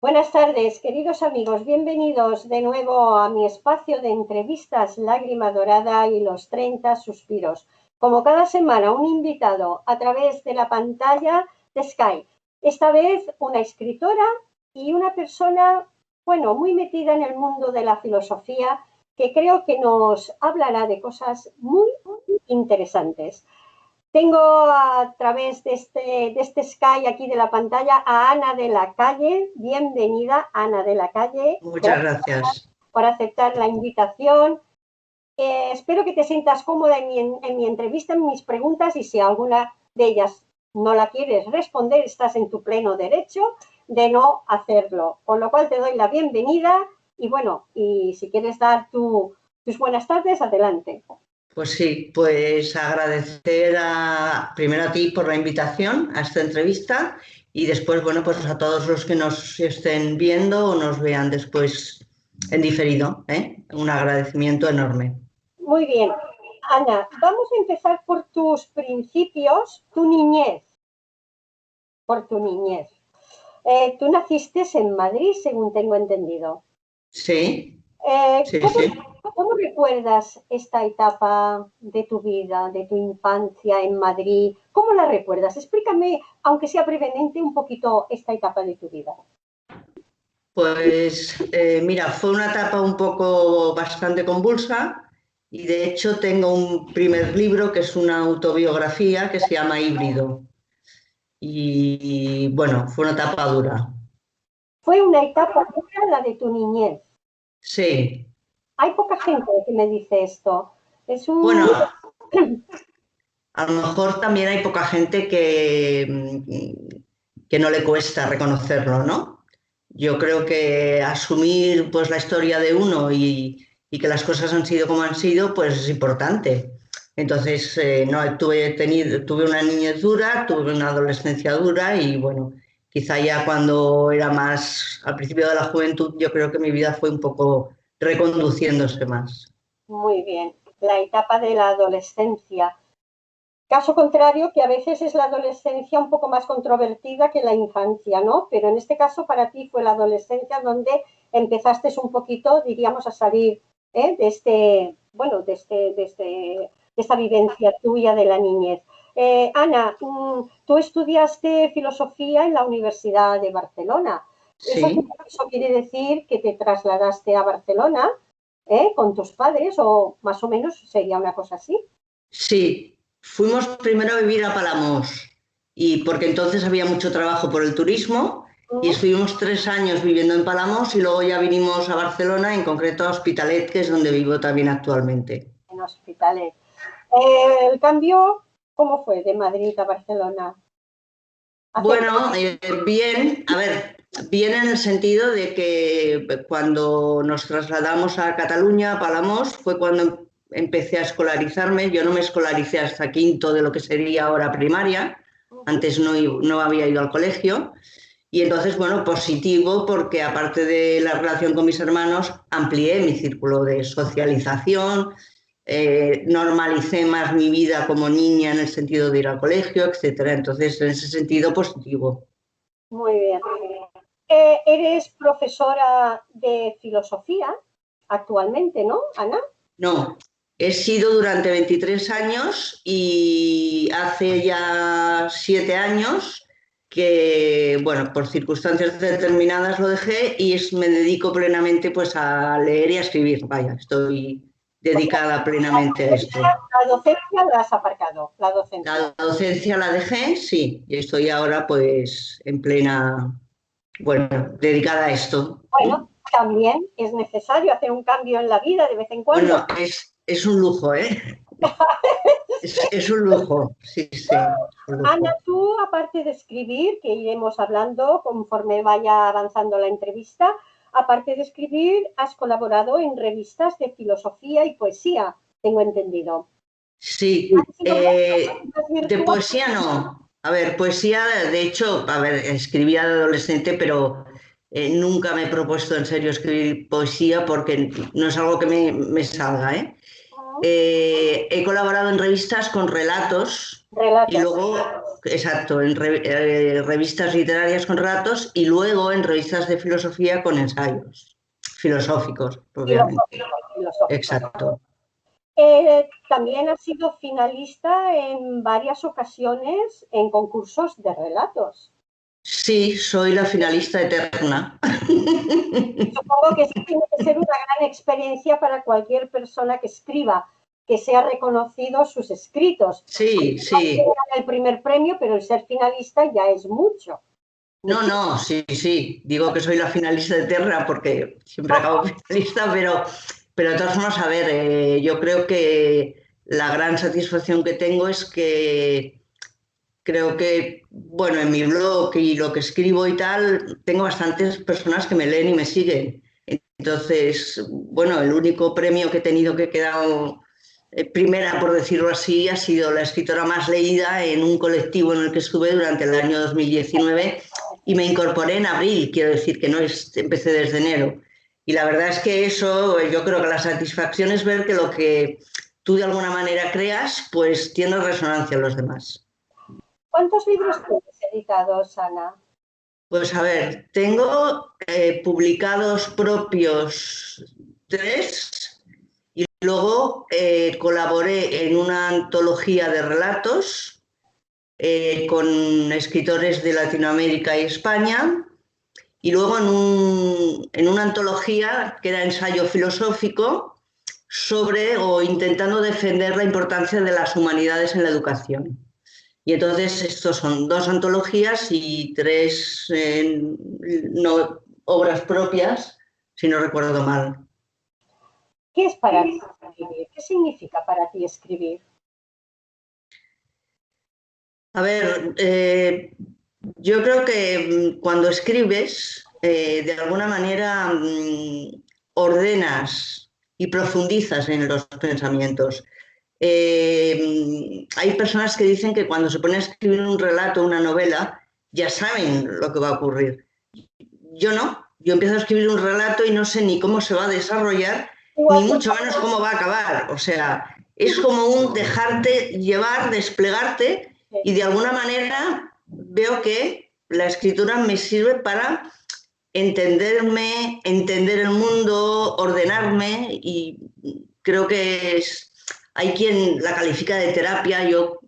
Buenas tardes, queridos amigos. Bienvenidos de nuevo a mi espacio de entrevistas Lágrima Dorada y los 30 suspiros. Como cada semana, un invitado a través de la pantalla de Skype. Esta vez una escritora y una persona, muy metida en el mundo de la filosofía, que creo que nos hablará de cosas muy interesantes. Tengo a través de este Sky aquí de la pantalla a Ana de la Calle. Bienvenida, Ana de la Calle. Muchas gracias por aceptar la invitación. Espero que te sientas cómoda en mi entrevista, en mis preguntas, y si alguna de ellas no la quieres responder, estás en tu pleno derecho de no hacerlo. Con lo cual te doy la bienvenida y si quieres dar tus buenas tardes, adelante. Pues sí, pues agradecer primero a ti por la invitación a esta entrevista y después, pues a todos los que nos estén viendo o nos vean después en diferido, un agradecimiento enorme. Muy bien. Ana, vamos a empezar por tus principios, tu niñez. Tú naciste en Madrid, según tengo entendido. Sí. ¿Cómo recuerdas esta etapa de tu vida, de tu infancia en Madrid? ¿Cómo la recuerdas? Explícame, aunque sea brevemente, un poquito esta etapa de tu vida. Pues mira, fue una etapa bastante convulsa y de hecho tengo un primer libro que es una autobiografía que se llama Híbrido. Y bueno, fue una etapa dura. Fue una etapa dura la de tu niñez. Sí. Hay poca gente que me dice esto. Bueno, a lo mejor también hay poca gente que no le cuesta reconocerlo, ¿no? Yo creo que asumir pues la historia de uno y que las cosas han sido como han sido, pues es importante. Entonces, no, tuve una niñez dura, tuve una adolescencia dura y bueno, quizá ya cuando era más al principio de la juventud, yo creo que mi vida fue un poco reconduciéndose más. Muy bien, la etapa de la adolescencia. Caso contrario, que a veces es la adolescencia un poco más controvertida que la infancia, ¿no? Pero en este caso para ti fue la adolescencia donde empezaste un poquito, diríamos, a salir de esta vivencia tuya de la niñez. Ana, tú estudiaste filosofía en la Universidad de Barcelona. Sí. ¿Eso quiere decir que te trasladaste a Barcelona con tus padres o más o menos sería una cosa así? Sí. Fuimos primero a vivir a Palamós y porque entonces había mucho trabajo por el turismo y estuvimos 3 años viviendo en Palamós y luego ya vinimos a Barcelona, en concreto a Hospitalet, que es donde vivo también actualmente. En Hospitalet. ¿El cambio cómo fue de Madrid a Barcelona? Bueno, bien, a ver, bien en el sentido de que cuando nos trasladamos a Cataluña, a Palamós, fue cuando empecé a escolarizarme. Yo no me escolaricé hasta quinto de lo que sería ahora primaria, antes no había ido al colegio. Y entonces, bueno, positivo porque aparte de la relación con mis hermanos, amplié mi círculo de socialización, normalicé más mi vida como niña en el sentido de ir al colegio, etcétera. Entonces, en ese sentido, positivo. Muy bien. Eres profesora de filosofía actualmente, ¿no, Ana? No, he sido durante 23 años y hace ya 7 años que, bueno, por circunstancias determinadas lo dejé y me dedico plenamente pues a leer y a escribir. Vaya, estoy dedicada plenamente a esto. La docencia la has aparcado, La docencia la dejé, sí, y estoy ahora pues en plena, dedicada a esto. Bueno, también es necesario hacer un cambio en la vida de vez en cuando. Bueno, es un lujo, ¿eh? Es un lujo, sí. Un lujo. Ana, tú, aparte de escribir, que iremos hablando conforme vaya avanzando la entrevista, aparte de escribir, has colaborado en revistas de filosofía y poesía, tengo entendido. Sí, de poesía no. A ver, poesía, de hecho, escribía de adolescente, pero nunca me he propuesto en serio escribir poesía porque no es algo que me salga, He colaborado en revistas con relatos y luego, exacto, en revistas literarias con relatos y luego en revistas de filosofía con ensayos filosóficos, obviamente. Filosófico. Exacto. También ha sido finalista en varias ocasiones en concursos de relatos. Sí, soy la finalista eterna. Supongo que eso tiene que ser una gran experiencia para cualquier persona que escriba, que sea reconocido sus escritos. Sí, sí. No el primer premio, pero el ser finalista ya es mucho. No, sí. Digo que soy la finalista eterna porque siempre acabo finalista, pero de todas formas, a ver, yo creo que la gran satisfacción que tengo es que creo que, bueno, en mi blog y lo que escribo y tal, tengo bastantes personas que me leen y me siguen. Entonces, bueno, el único premio que he tenido que he quedado primera, por decirlo así, ha sido la escritora más leída en un colectivo en el que estuve durante el año 2019 y me incorporé en abril, quiero decir que no empecé desde enero. Y la verdad es que eso, yo creo que la satisfacción es ver que lo que tú de alguna manera creas, pues tiene resonancia en los demás. ¿Cuántos libros tienes editados, Ana? Pues a ver, tengo publicados propios 3 y luego colaboré en una antología de relatos con escritores de Latinoamérica y España y luego en una antología que era ensayo filosófico sobre o intentando defender la importancia de las humanidades en la educación. Y entonces estos son 2 antologías y 3 obras propias, si no recuerdo mal. ¿Qué es para ti escribir? ¿Qué significa para ti escribir? A ver, yo creo que cuando escribes, de alguna manera ordenas y profundizas en los pensamientos. Hay personas que dicen que cuando se pone a escribir un relato, una novela, ya saben lo que va a ocurrir. Yo no, yo empiezo a escribir un relato y no sé ni cómo se va a desarrollar, ni mucho menos cómo va a acabar. O sea, es como un dejarte llevar, desplegarte y de alguna manera veo que la escritura me sirve para entenderme, entender el mundo, ordenarme y creo que hay quien la califica de terapia, yo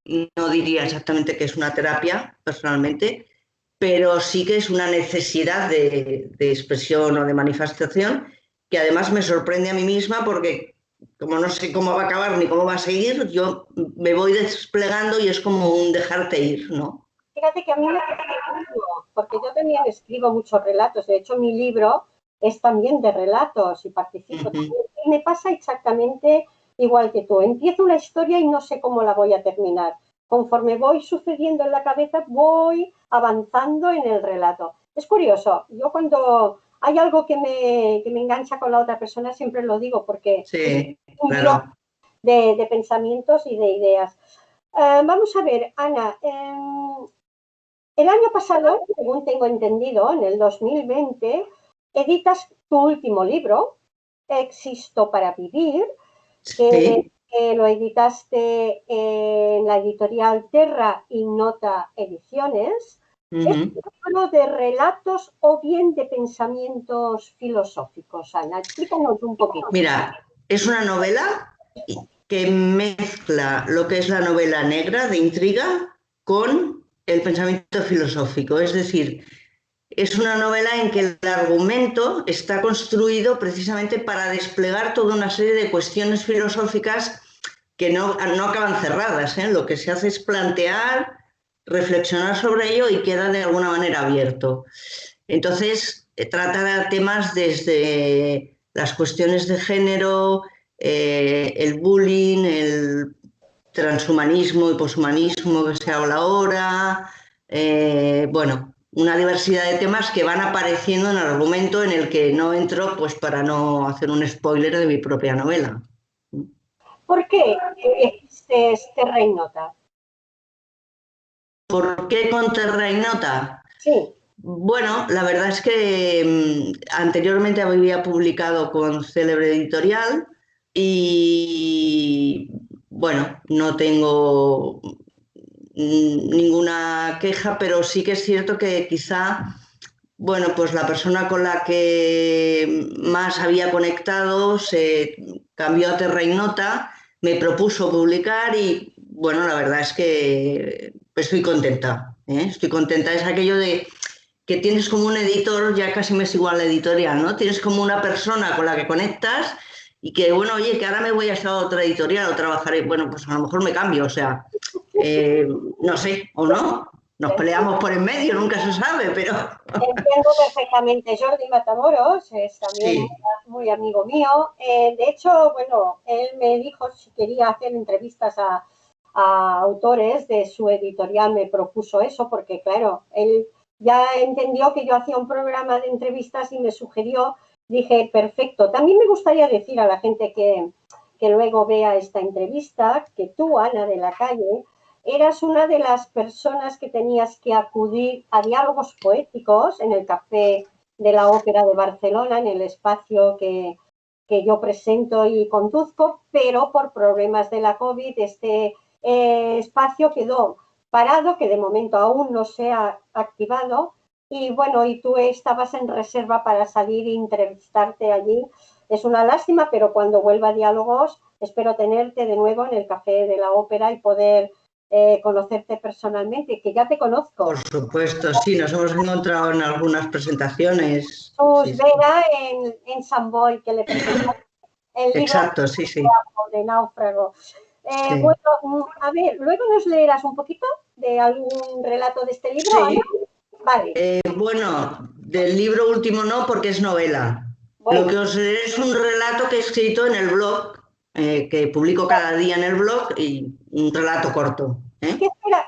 no diría exactamente que es una terapia personalmente, pero sí que es una necesidad de expresión o de manifestación que además me sorprende a mí misma porque como no sé cómo va a acabar ni cómo va a seguir, yo me voy desplegando y es como un dejarte ir, ¿no? Fíjate que a mí me pasa lo mismo, porque yo también escribo muchos relatos. De hecho, mi libro es también de relatos y participo también. Y me pasa exactamente igual que tú. Empiezo una historia y no sé cómo la voy a terminar. Conforme voy sucediendo en la cabeza, voy avanzando en el relato. Es curioso. Yo cuando hay algo que me engancha con la otra persona, siempre lo digo, porque Sí, es un blog claro. de pensamientos y de ideas. Vamos a ver, Ana, el año pasado, según tengo entendido, en el 2020, editas tu último libro, Existo para vivir, Sí. que lo editaste en la editorial Terra y Nota Ediciones. ¿Es Uh-huh. un libro de relatos o bien de pensamientos filosóficos, Ana? Explícanos un poquito. Mira, es una novela que mezcla lo que es la novela negra de intriga con el pensamiento filosófico. Es decir, es una novela en que el argumento está construido precisamente para desplegar toda una serie de cuestiones filosóficas que no acaban cerradas, ¿eh? Lo que se hace es plantear, reflexionar sobre ello y queda de alguna manera abierto. Entonces, trata temas desde las cuestiones de género, el bullying, el transhumanismo y poshumanismo que se habla ahora, bueno, una diversidad de temas que van apareciendo en el argumento en el que no entro, pues para no hacer un spoiler de mi propia novela. ¿Por qué elegiste Terra y Nota? ¿Por qué con Terra Ignota? Sí. Bueno, la verdad es que anteriormente había publicado con Célebre Editorial y bueno, no tengo ninguna queja, pero sí que es cierto que quizá, bueno, pues la persona con la que más había conectado se cambió a terra ignota, me propuso publicar y, bueno, la verdad es que estoy contenta, ¿eh? Estoy contenta. Es aquello de que tienes como un editor, ya casi me es igual la editorial, ¿no? Tienes como una persona con la que conectas y que, bueno, oye, que ahora me voy a estar a otra editorial o trabajaré, bueno, pues a lo mejor me cambio, o sea, eh, no sé, o no, nos peleamos por en medio, nunca se sabe, pero Entiendo perfectamente. Jordi Matamoros es también muy, sí, muy amigo mío. De hecho, bueno, él me dijo si quería hacer entrevistas a autores de su editorial, me propuso eso, porque claro, él ya entendió que yo hacía un programa de entrevistas y me sugirió, dije, perfecto. También me gustaría decir a la gente que luego vea esta entrevista que tú, Ana de la Calle, eras una de las personas que tenías que acudir a diálogos poéticos en el Café de la Ópera de Barcelona, en el espacio que yo presento y conduzco, pero por problemas de la COVID este espacio quedó parado, que de momento aún no se ha activado. Y bueno, y tú estabas en reserva para salir e entrevistarte allí. Es una lástima, pero cuando vuelva a diálogos, espero tenerte de nuevo en el Café de la Ópera y poder conocerte personalmente, que ya te por conozco. supuesto, sí, nos hemos encontrado en algunas presentaciones, Jesús sí, sí, Vera en San Boy, que le presentó el libro exacto, sí, sí, de Náufrago. sí. Bueno, a ver, luego nos leerás un poquito de algún relato de este libro, Ana. Sí, Vale, bueno, del libro último no, porque es novela. Lo bueno, que os leeré es un relato que he escrito en el blog, que publico cada día en el blog, y un relato corto. ¿Eh?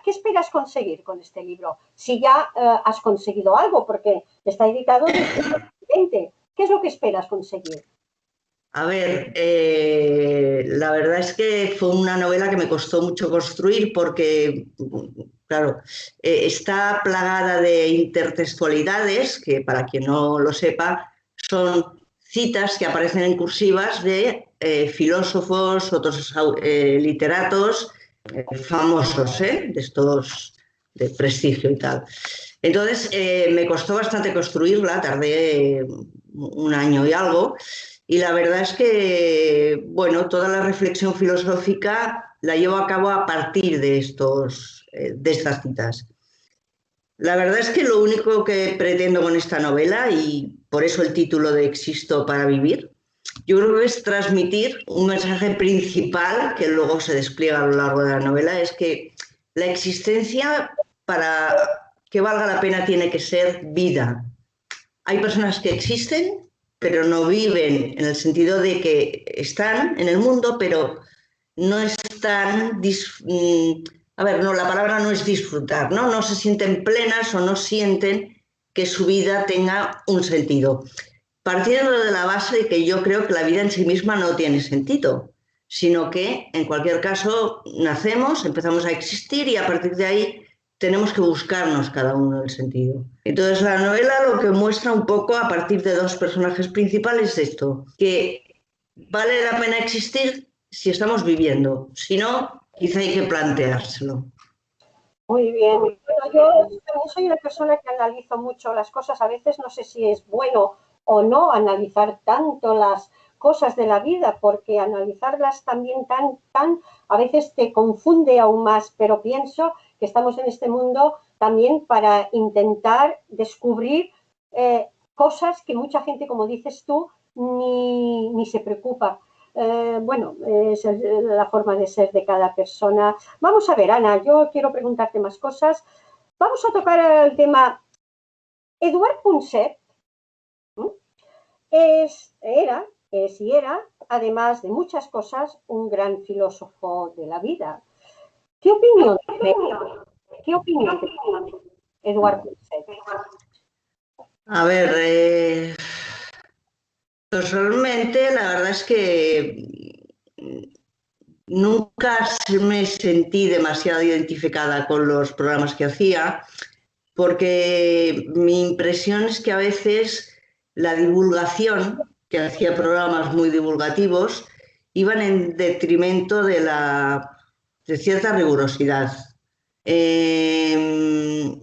¿qué esperas conseguir con este libro? Si ya has conseguido algo, porque está editado desde el 2020, ¿qué es lo que esperas conseguir? A ver, la verdad es que fue una novela que me costó mucho construir porque, claro, está plagada de intertextualidades, que para quien no lo sepa, son citas que aparecen en cursivas de filósofos, otros literatos famosos, de estos de prestigio y tal. Entonces, me costó bastante construirla, tardé un año y algo, y la verdad es que, bueno, toda la reflexión filosófica la llevo a cabo a partir de estas citas. La verdad es que lo único que pretendo con esta novela, y por eso el título de Existo para vivir, yo creo que es transmitir un mensaje principal que luego se despliega a lo largo de la novela, es que la existencia para que valga la pena tiene que ser vida. Hay personas que existen, pero no viven en el sentido de que están en el mundo, pero no están, a ver, no, la palabra no es disfrutar, ¿no? No se sienten plenas o no sienten que su vida tenga un sentido. Partiendo de la base de que yo creo que la vida en sí misma no tiene sentido, sino que en cualquier caso nacemos, empezamos a existir y a partir de ahí tenemos que buscarnos cada uno el sentido. Entonces la novela lo que muestra un poco a partir de dos personajes principales es esto, que vale la pena existir si estamos viviendo, si no, quizá hay que planteárselo. Muy bien. Bueno, yo también soy una persona que analizo mucho las cosas. A veces no sé si es bueno o no analizar tanto las cosas de la vida, porque analizarlas también a veces te confunde aún más, pero pienso que estamos en este mundo también para intentar descubrir cosas que mucha gente, como dices tú, ni se preocupa. Bueno, es la forma de ser de cada persona. Vamos a ver, Ana, yo quiero preguntarte más cosas. Vamos a tocar el tema. Eduard Punset es y era, además de muchas cosas, un gran filósofo de la vida. ¿Qué opinión tiene? ¿Qué opinión tiene Eduard Punset? A ver, personalmente la verdad es que nunca me sentí demasiado identificada con los programas que hacía, porque mi impresión es que a veces la divulgación, que hacía programas muy divulgativos, iban en detrimento de cierta rigurosidad. E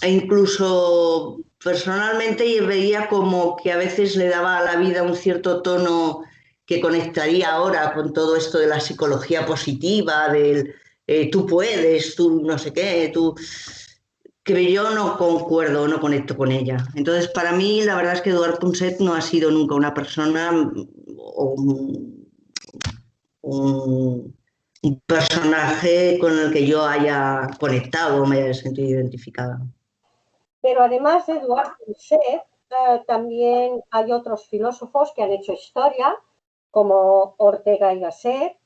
incluso personalmente yo veía como que a veces le daba a la vida un cierto tono que conectaría ahora con todo esto de la psicología positiva, del tú puedes, tú no sé qué, tú que yo no concuerdo, no conecto con ella. Entonces, para mí, la verdad es que Eduard Punset no ha sido nunca una persona o un, un personaje con el que yo haya conectado o me haya sentido identificada. Pero además de Eduard Punset, también hay otros filósofos que han hecho historia, como Ortega y Gasset,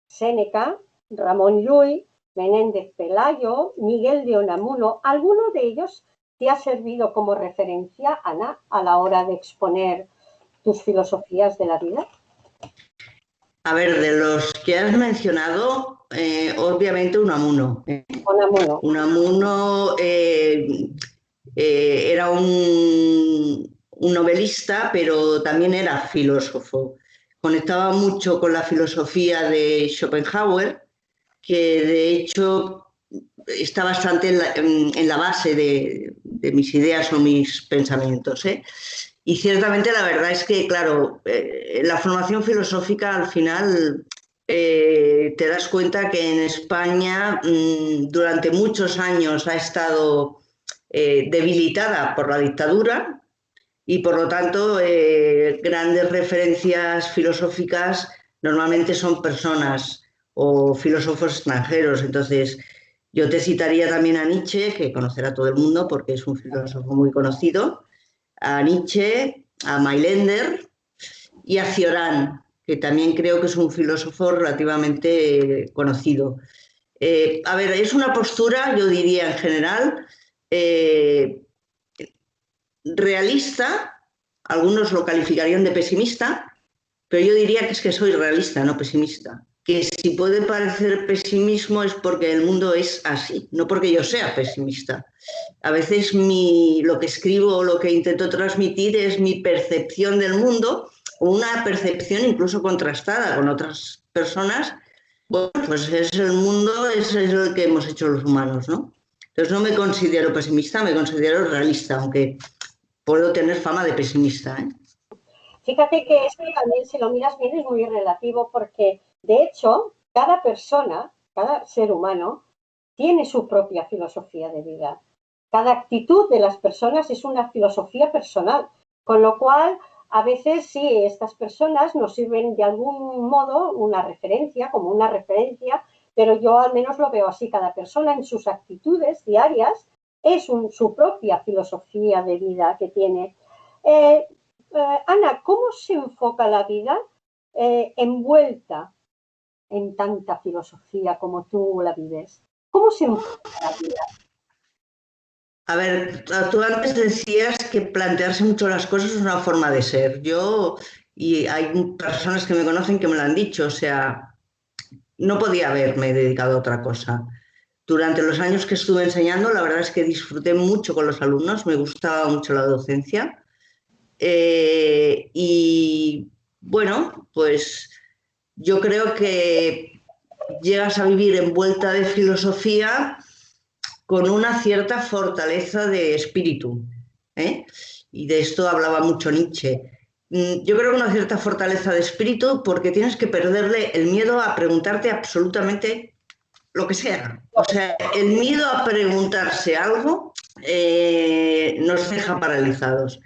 Séneca, Ramón Llull, Menéndez Pelayo, Miguel de Unamuno. ¿Alguno de ellos te ha servido como referencia, Ana, a la hora de exponer tus filosofías de la vida? A ver, de los que has mencionado, obviamente Unamuno. Unamuno. Unamuno era un novelista, pero también era filósofo. Conectaba mucho con la filosofía de Schopenhauer, que de hecho está bastante en la base de mis ideas o mis pensamientos, ¿eh? Y ciertamente la verdad es que, claro, la formación filosófica al final te das cuenta que en España durante muchos años ha estado debilitada por la dictadura y por lo tanto grandes referencias filosóficas normalmente son personas o filósofos extranjeros. Entonces, yo te citaría también a Nietzsche, que conocerá todo el mundo porque es un filósofo muy conocido, a Nietzsche, a Mailänder y a Cioran, que también creo que es un filósofo relativamente conocido. A ver, es una postura, yo diría en general, eh, realista, algunos lo calificarían de pesimista, pero yo diría que es que soy realista, no pesimista. Que si puede parecer pesimismo es porque el mundo es así, no porque yo sea pesimista. A veces lo que escribo o lo que intento transmitir es mi percepción del mundo, o una percepción incluso contrastada con otras personas. Bueno, pues es el mundo, es el que hemos hecho los humanos, ¿no? Entonces no me considero pesimista, me considero realista, aunque puedo tener fama de pesimista, ¿eh? Fíjate que esto también, si lo miras bien, es muy relativo porque, de hecho, cada persona, cada ser humano, tiene su propia filosofía de vida. Cada actitud de las personas es una filosofía personal, con lo cual a veces sí, estas personas nos sirven de algún modo una referencia, como una referencia, pero yo al menos lo veo así, cada persona en sus actitudes diarias es su propia filosofía de vida que tiene. Eh, Ana, ¿cómo se enfoca la vida envuelta en tanta filosofía como tú la vives? ¿Cómo se enfoca la vida? A ver, tú antes decías que plantearse mucho las cosas es una forma de ser. Yo, y hay personas que me conocen que me lo han dicho, o sea, no podía haberme dedicado a otra cosa. Durante los años que estuve enseñando, la verdad es que disfruté mucho con los alumnos, me gustaba mucho la docencia. Y bueno, pues yo creo que llegas a vivir envuelta de filosofía con una cierta fortaleza de espíritu, ¿eh? Y de esto hablaba mucho Nietzsche. Yo creo que una cierta fortaleza de espíritu porque tienes que perderle el miedo a preguntarte absolutamente lo que sea. O sea, el miedo a preguntarse algo nos deja paralizados.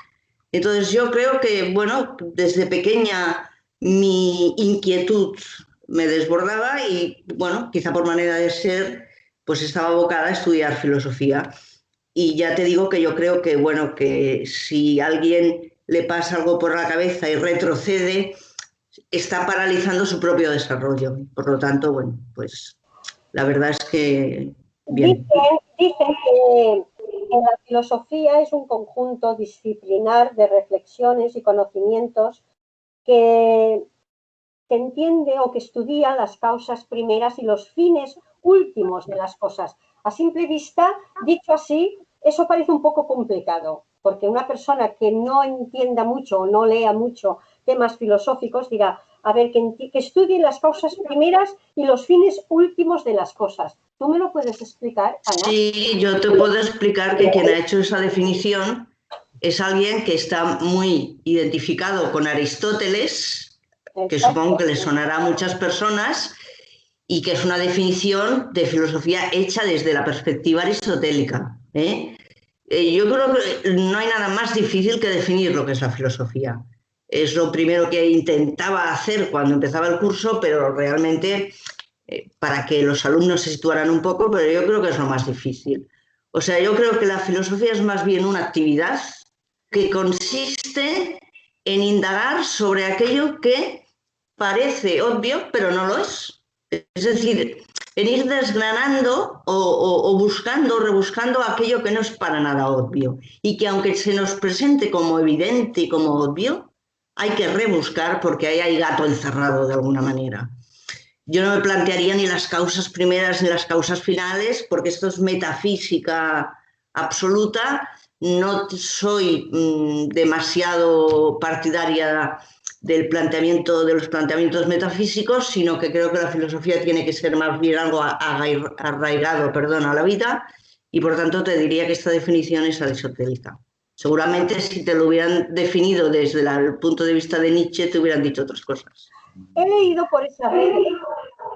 Entonces yo creo que, bueno, desde pequeña mi inquietud me desbordaba y, bueno, quizá por manera de ser, pues estaba abocada a estudiar filosofía. Y ya te digo que yo creo que, bueno, que si a alguien le pasa algo por la cabeza y retrocede, está paralizando su propio desarrollo. Por lo tanto, bueno, pues la verdad es que, bien. Dicen que la filosofía es un conjunto disciplinar de reflexiones y conocimientos que, que entiende o que estudia las causas primeras y los fines últimos de las cosas. A simple vista, dicho así, eso parece un poco complicado, porque una persona que no entienda mucho o no lea mucho temas filosóficos dirá, a ver, que estudie las causas primeras y los fines últimos de las cosas. ¿Tú me lo puedes explicar, Ana? Sí, yo te puedo explicar que quien ha hecho esa definición es alguien que está muy identificado con Aristóteles, que supongo que le sonará a muchas personas, y que es una definición de filosofía hecha desde la perspectiva aristotélica. Yo creo que no hay nada más difícil que definir lo que es la filosofía. Es lo primero que intentaba hacer cuando empezaba el curso, pero realmente para que los alumnos se situaran un poco, pero yo creo que es lo más difícil. O sea, yo creo que la filosofía es más bien una actividad que consiste en indagar sobre aquello que parece obvio, pero no lo es. Es decir, en ir desgranando o buscando, rebuscando aquello que no es para nada obvio y que aunque se nos presente como evidente y como obvio, hay que rebuscar porque ahí hay gato encerrado de alguna manera. Yo no me plantearía ni las causas primeras ni las causas finales, porque esto es metafísica absoluta. No soy demasiado partidaria del planteamiento, de los planteamientos metafísicos, sino que creo que la filosofía tiene que ser más bien algo arraigado, a la vida, y por tanto te diría que esta definición es aristotélica. Seguramente si te lo hubieran definido desde el punto de vista de Nietzsche, te hubieran dicho otras cosas. He leído por esas redes,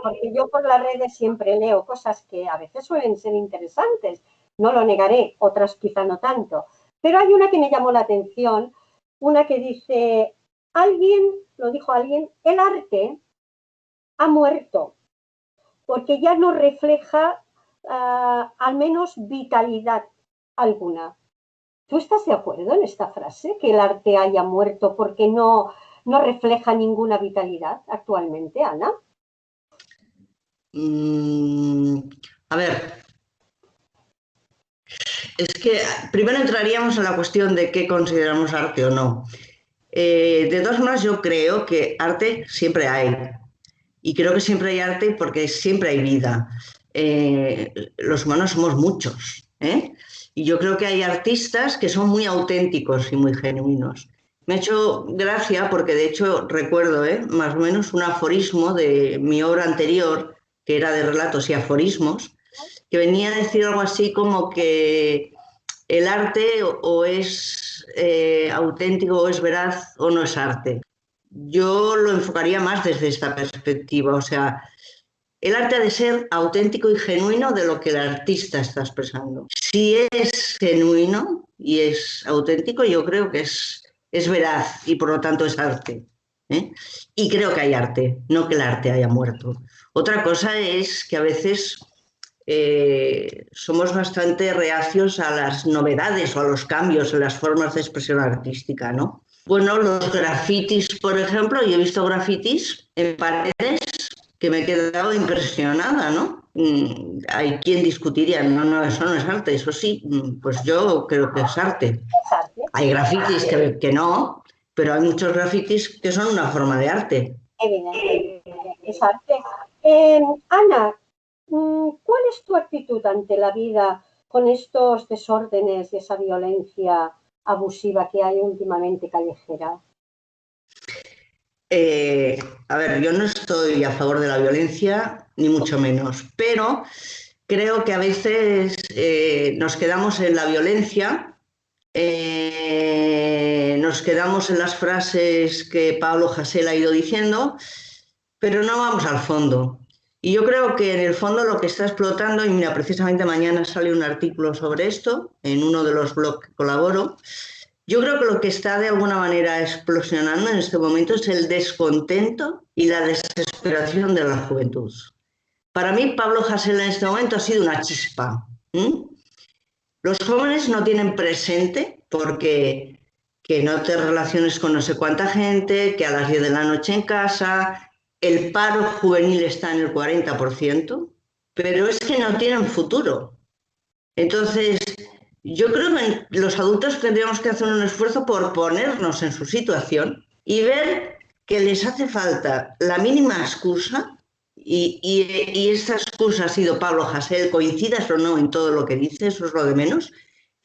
porque yo por las redes siempre leo cosas que a veces suelen ser interesantes, no lo negaré, otras quizá no tanto, pero hay una que me llamó la atención, una que dice, lo dijo alguien, el arte ha muerto, porque ya no refleja al menos vitalidad alguna. ¿Tú estás de acuerdo en esta frase, que el arte haya muerto porque no refleja ninguna vitalidad actualmente, Ana? A ver, es que primero entraríamos en la cuestión de qué consideramos arte o no. De todas formas, yo creo que arte siempre hay. Y creo que siempre hay arte porque siempre hay vida. Los humanos somos muchos, ¿eh? Y yo creo que hay artistas que son muy auténticos y muy genuinos. Me ha hecho gracia porque de hecho recuerdo más o menos un aforismo de mi obra anterior, que era de relatos y aforismos, que venía a decir algo así como que el arte o es auténtico o es veraz o no es arte. Yo lo enfocaría más desde esta perspectiva, o sea, el arte ha de ser auténtico y genuino de lo que el artista está expresando. Si es genuino y es auténtico, yo creo que es veraz y por lo tanto es arte. Y creo que hay arte, no que el arte haya muerto. Otra cosa es que a veces somos bastante reacios a las novedades o a los cambios en las formas de expresión artística, ¿no? Bueno, los grafitis, por ejemplo, yo he visto grafitis en paredes que me he quedado impresionada, ¿no? Hay quien discutiría, no, eso no es arte, eso sí, pues yo creo que es arte. Hay grafitis que no, pero hay muchos grafitis que son una forma de arte. Evidentemente, es arte. Ana, ¿cuál es tu actitud ante la vida con estos desórdenes y esa violencia abusiva que hay últimamente callejera? A ver, yo no estoy a favor de la violencia, ni mucho menos, pero creo que a veces nos quedamos en la violencia, nos quedamos en las frases que Pablo Hasél ha ido diciendo, pero no vamos al fondo. Y yo creo que en el fondo lo que está explotando, y mira, precisamente mañana sale un artículo sobre esto en uno de los blogs que colaboro, yo creo que lo que está de alguna manera explosionando en este momento es el descontento y la desesperación de la juventud. Para mí, Pablo Hasél en este momento ha sido una chispa. Los jóvenes no tienen presente porque que no te relaciones con no sé cuánta gente, que a las 10 de la noche en casa, el paro juvenil está en el 40%, pero es que no tienen futuro. Entonces, yo creo que los adultos tendríamos que hacer un esfuerzo por ponernos en su situación y ver que les hace falta la mínima excusa, y esta excusa ha sido Pablo Hasél, coincidas o no en todo lo que dice, eso es lo de menos.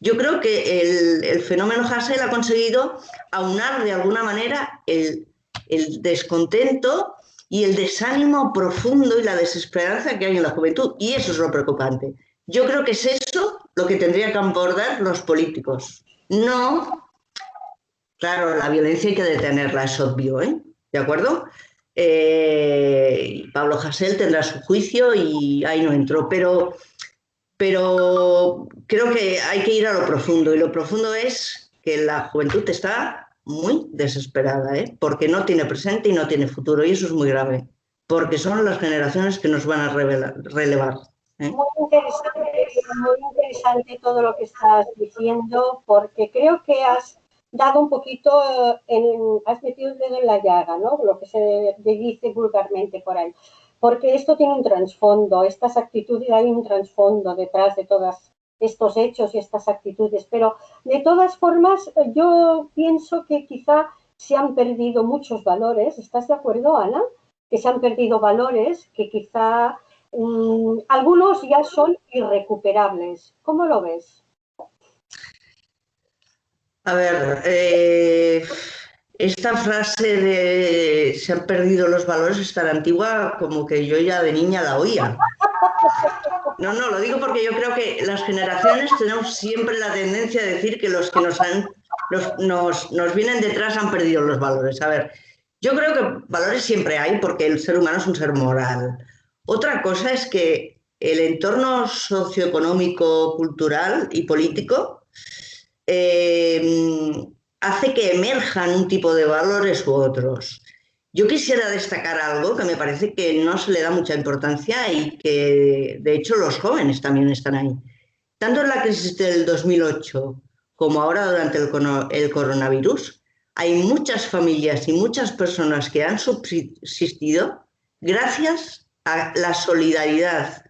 Yo creo que el fenómeno Hasél ha conseguido aunar de alguna manera el descontento y el desánimo profundo y la desesperanza que hay en la juventud. Y eso es lo preocupante. Yo creo que es eso lo que tendrían que abordar los políticos. No, claro, la violencia hay que detenerla, es obvio, ¿eh? ¿De acuerdo? Pablo Hasél tendrá su juicio y ahí no entró, pero creo que hay que ir a lo profundo, y lo profundo es que la juventud está muy desesperada, ¿eh? Porque no tiene presente y no tiene futuro, y eso es muy grave, porque son las generaciones que nos van a relevar, ¿eh? Muy interesante todo lo que estás diciendo, porque creo que has dado un poquito, has metido el dedo en la llaga, ¿no? Lo que se dice vulgarmente por ahí. Porque esto tiene un trasfondo, estas actitudes, hay un trasfondo detrás de todos estos hechos y estas actitudes, pero de todas formas yo pienso que quizá se han perdido muchos valores. ¿Estás de acuerdo, Ana? Que se han perdido valores que quizá algunos ya son irrecuperables. ¿Cómo lo ves? A ver, esta frase de se han perdido los valores es tan antigua como que yo ya de niña la oía. No, lo digo porque yo creo que las generaciones tenemos siempre la tendencia a decir que los que nos vienen detrás han perdido los valores. A ver, yo creo que valores siempre hay porque el ser humano es un ser moral. Otra cosa es que el entorno socioeconómico, cultural y político hace que emerjan un tipo de valores u otros. Yo quisiera destacar algo que me parece que no se le da mucha importancia y que, de hecho, los jóvenes también están ahí. Tanto en la crisis del 2008 como ahora durante el coronavirus, hay muchas familias y muchas personas que han subsistido gracias a la solidaridad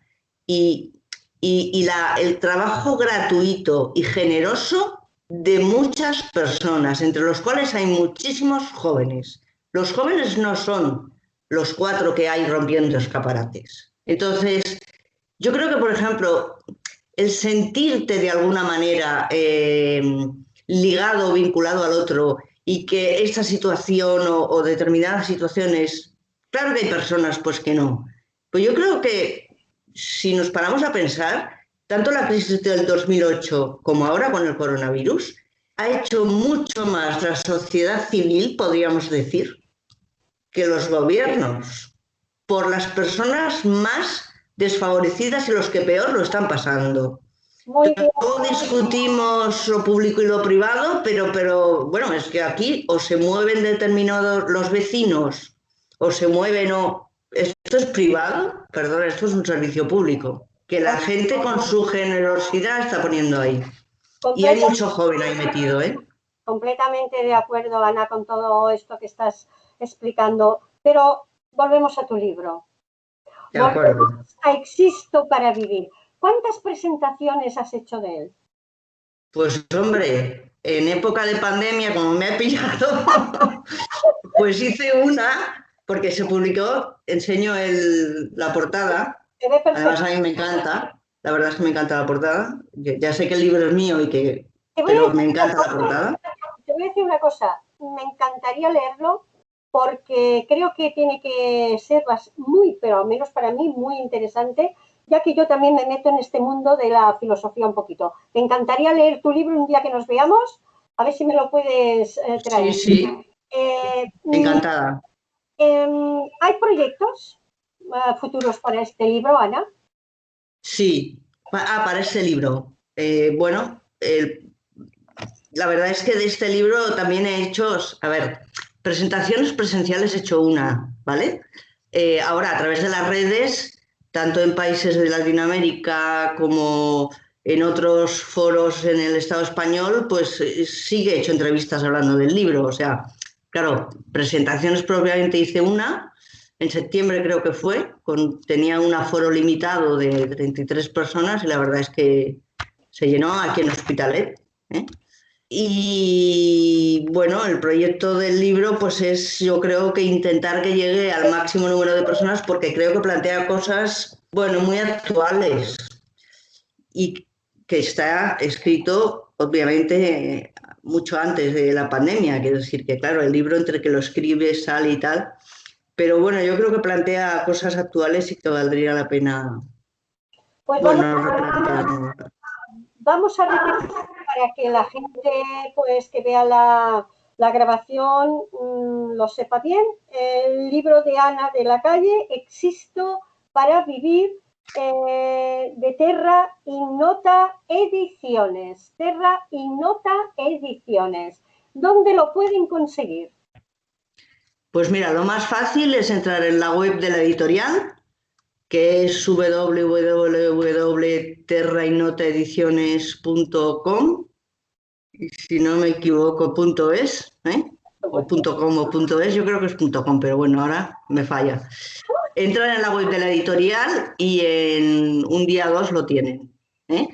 y el trabajo gratuito y generoso de muchas personas, entre los cuales hay muchísimos jóvenes. Los jóvenes no son los 4 que hay rompiendo escaparates. Entonces, yo creo que, por ejemplo, el sentirte de alguna manera ligado o vinculado al otro y que esta situación o determinadas situaciones, claro que hay personas pues que no. Pues yo creo que si nos paramos a pensar, tanto la crisis del 2008 como ahora con el coronavirus, ha hecho mucho más la sociedad civil, podríamos decir, que los gobiernos, por las personas más desfavorecidas y los que peor lo están pasando. Muy bien. Luego discutimos lo público y lo privado, pero bueno, es que aquí o se mueven determinados los vecinos o se mueven o... Esto es privado, perdón, esto es un servicio público, que la gente con su generosidad está poniendo ahí. Y hay mucho joven ahí metido, ¿eh? Completamente de acuerdo, Ana, con todo esto que estás explicando. Pero volvemos a tu libro. De acuerdo. Existo para vivir. ¿Cuántas presentaciones has hecho de él? Pues hombre, en época de pandemia, como me ha pillado, pues hice una, porque se publicó, enseño la portada, además a mí me encanta, la verdad es que me encanta la portada, ya sé que el libro es mío pero me encanta la portada. Te voy a decir una cosa, me encantaría leerlo porque creo que tiene que ser muy, pero al menos para mí, muy interesante, ya que yo también me meto en este mundo de la filosofía un poquito. Me encantaría leer tu libro un día que nos veamos, a ver si me lo puedes traer. Sí, encantada. ¿Hay proyectos futuros para este libro, Ana? Sí, para este libro. Bueno, la verdad es que de este libro también he hecho, a ver, presentaciones presenciales he hecho una, ¿vale? Ahora, a través de las redes, tanto en países de Latinoamérica como en otros foros en el Estado español, pues sí que he hecho entrevistas hablando del libro. O sea, claro, presentaciones propiamente hice una, en septiembre creo que fue, tenía un aforo limitado de 33 personas y la verdad es que se llenó aquí en Hospitalet, ¿eh? Y bueno, el proyecto del libro pues es, yo creo que intentar que llegue al máximo número de personas porque creo que plantea cosas, bueno, muy actuales y que está escrito obviamente mucho antes de la pandemia. Quiero decir que claro, el libro entre que lo escribe, sale y tal, pero bueno, yo creo que plantea cosas actuales y que valdría la pena, Pues bueno, replantearnos. vamos a repetir para que la gente pues que vea la grabación lo sepa bien. El libro de Ana de la Calle, Existo para vivir, de Terra Innota Ediciones. Terra Innota Ediciones. ¿Dónde lo pueden conseguir? Pues mira, lo más fácil es entrar en la web de la editorial, que es www.terrainotaediciones.com, y si no me equivoco, .es, ¿eh? O .com o .es, yo creo que es .com, pero bueno, ahora me falla. Entran en la web de la editorial y en un día o dos lo tienen, ¿eh?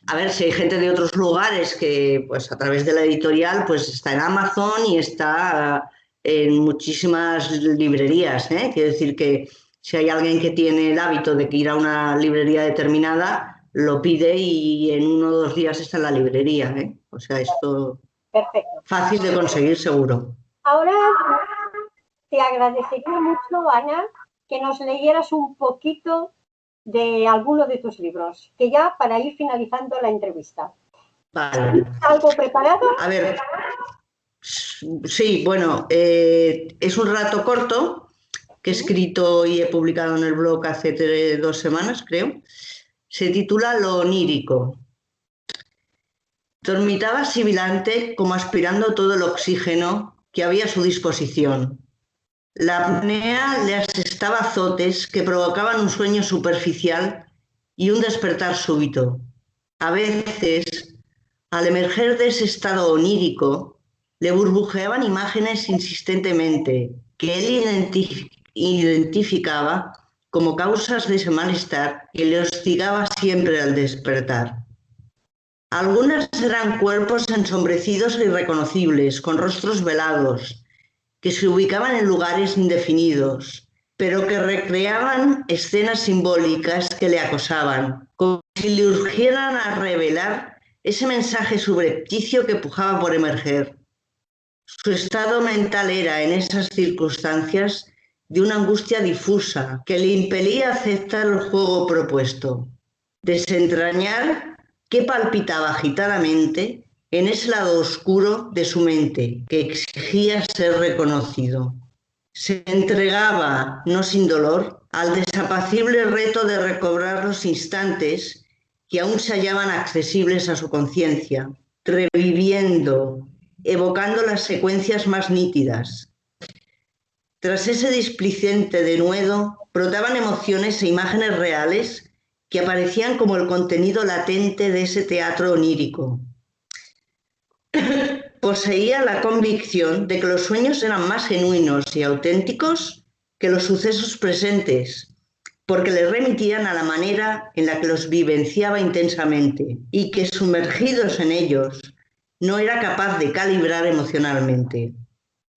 A ver, si hay gente de otros lugares que, pues a través de la editorial, pues está en Amazon y está en muchísimas librerías, ¿eh? Quiero decir que si hay alguien que tiene el hábito de que ir a una librería determinada, lo pide y en 1 o 2 días está en la librería, ¿eh? O sea, esto Perfecto. fácil de conseguir seguro. Ahora te agradecería mucho, Ana, que nos leyeras un poquito de alguno de tus libros, que ya para ir finalizando la entrevista. Vale. ¿Algo preparado? A ver, sí, bueno, es un relato corto que he escrito y he publicado en el blog hace 2 semanas, creo. Se titula Lo onírico. Dormitaba sibilante como aspirando todo el oxígeno que había a su disposición. La apnea le asestaba azotes que provocaban un sueño superficial y un despertar súbito. A veces, al emerger de ese estado onírico, le burbujeaban imágenes insistentemente que él identificaba como causas de ese malestar que le hostigaba siempre al despertar. Algunas eran cuerpos ensombrecidos e irreconocibles, con rostros velados, que se ubicaban en lugares indefinidos, pero que recreaban escenas simbólicas que le acosaban, como si le urgieran a revelar ese mensaje subrepticio que pujaba por emerger. Su estado mental era, en esas circunstancias, de una angustia difusa que le impelía a aceptar el juego propuesto, desentrañar qué palpitaba agitadamente en ese lado oscuro de su mente que exigía ser reconocido. Se entregaba, no sin dolor, al desapacible reto de recobrar los instantes que aún se hallaban accesibles a su conciencia, reviviendo, evocando las secuencias más nítidas. Tras ese displicente denuedo, brotaban emociones e imágenes reales que aparecían como el contenido latente de ese teatro onírico. Poseía la convicción de que los sueños eran más genuinos y auténticos que los sucesos presentes, porque le remitían a la manera en la que los vivenciaba intensamente y que, sumergidos en ellos, no era capaz de calibrar emocionalmente.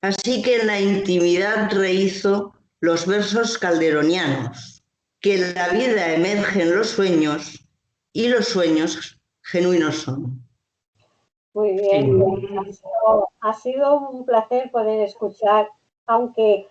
Así que en la intimidad rehizo los versos calderonianos, que la vida emerge en los sueños y los sueños genuinos son. Muy bien, ha sido un placer poder escuchar, aunque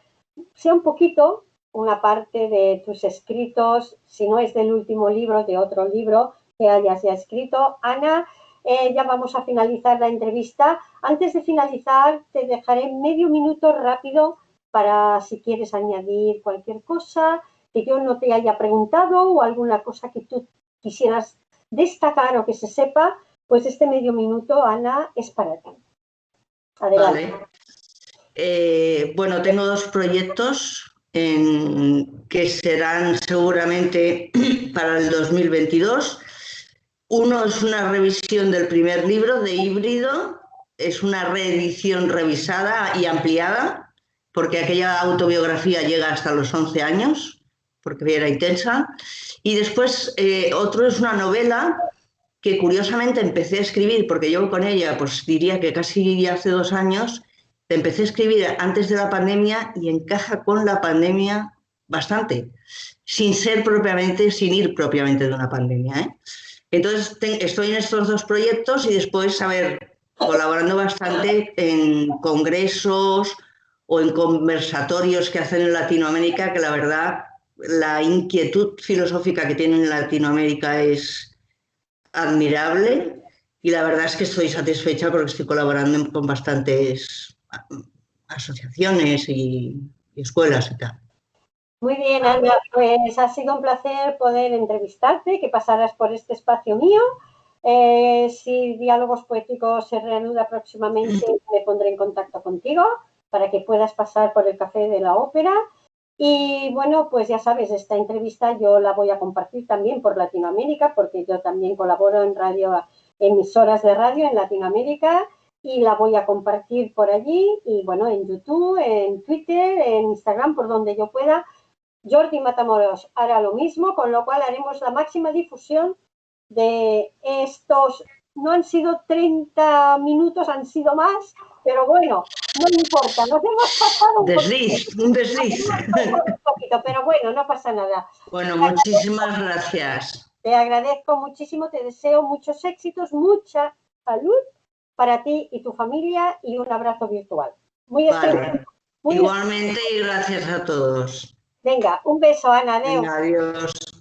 sea un poquito, una parte de tus escritos, si no es del último libro, de otro libro que hayas ya escrito. Ana, ya vamos a finalizar la entrevista. Antes de finalizar, te dejaré medio minuto rápido para si quieres añadir cualquier cosa que yo no te haya preguntado o alguna cosa que tú quisieras destacar o que se sepa. Pues este medio minuto, Ana, es para ti. Adelante. Vale. Bueno, tengo 2 proyectos que serán seguramente para el 2022. Uno es una revisión del primer libro de Híbrido, es una reedición revisada y ampliada, porque aquella autobiografía llega hasta los 11 años, porque era intensa. Y después otro es una novela que curiosamente empecé a escribir, porque llevo con ella, pues diría que casi hace 2 años, empecé a escribir antes de la pandemia y encaja con la pandemia bastante, sin ir propiamente de una pandemia, ¿eh? Entonces estoy en estos 2 proyectos y después, a ver, colaborando bastante en congresos o en conversatorios que hacen en Latinoamérica, que la verdad, la inquietud filosófica que tienen en Latinoamérica es admirable y la verdad es que estoy satisfecha porque estoy colaborando con bastantes asociaciones y escuelas y tal. Muy bien, Ana, pues ha sido un placer poder entrevistarte, que pasaras por este espacio mío. Si Diálogos Poéticos se reanuda próximamente, me pondré en contacto contigo para que puedas pasar por el Café de la Ópera. Y bueno, pues ya sabes, esta entrevista yo la voy a compartir también por Latinoamérica, porque yo también colaboro en emisoras de radio en Latinoamérica, y la voy a compartir por allí, y bueno, en YouTube, en Twitter, en Instagram, por donde yo pueda. Jordi Matamoros hará lo mismo, con lo cual haremos la máxima difusión de estos. No han sido 30 minutos, han sido más, pero bueno, no importa, nos hemos pasado un desliz, un desliz. Un poquito, pero bueno, no pasa nada. Bueno, muchísimas gracias. Te agradezco muchísimo, te deseo muchos éxitos, mucha salud para ti y tu familia y un abrazo virtual. Muy vale. Igualmente y gracias a todos. Venga, un beso, Ana. Adeu. Venga, adiós.